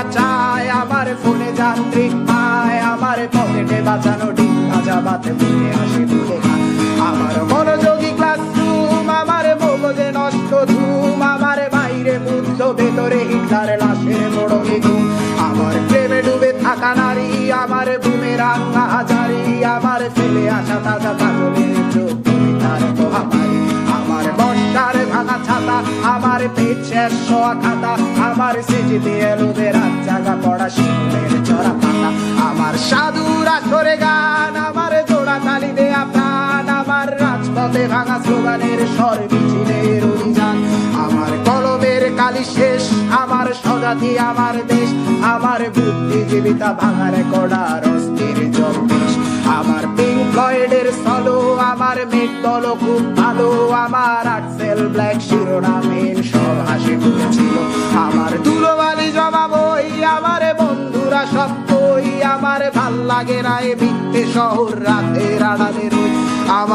না চায়, আমার ফোনে যান্ত্রিক পায়, আমার পকেটে বাঁচানো ডিম ভাজা ভাতে বুকে হাসি তুলে খায়। আমার মনোযোগী ক্লাসরুম, আমার মগজে নষ্ট ধুম, আমার বাইরে বুদ্ধ ভেতরে হিটলার লাশের মোড়কে ঘুম। আমার প্রেমে ডুবে থাকা নারী, আমার বুমেরাং হাজারি, আমার ফেলে আসা তাজা কাজলের চোখ তার মহামারী। আমার বর্ষার ভাঙা ছাতা, আমার পেট শেষ হওয়া খাতা, আমার স্মৃতিতে এলোবে রাত জাগা পড়া শিমুলের চড়া পাতা। আমার সাধুর আসরে গান, আমার জোড়া তালি দেয়া প্রাণ, আমার রাজপথে ভাঙা স্লোগানের স্বর মিছিলের অভিযান। আমার কলমের কালি শেষ, আমার স্বজাতি আমার দেশ, আমার বুদ্ধিজীবিতা ভাঙার কড়ার অস্থির জম্পেশ। আমার পিঙ্ক ফ্লয়েডের সলো, আমার মেট দল খুব ভালো, আমার আর্টসেল ব্ল্যাক শিরোনামের সব হাসি তুলেছিল। আমার ধুলোবালি জমা বই, আমার বন্ধুরা সব কই, আমার ভাল লাগে না এ মিথ্যে শহর রাতের আড়ালে রই। আমার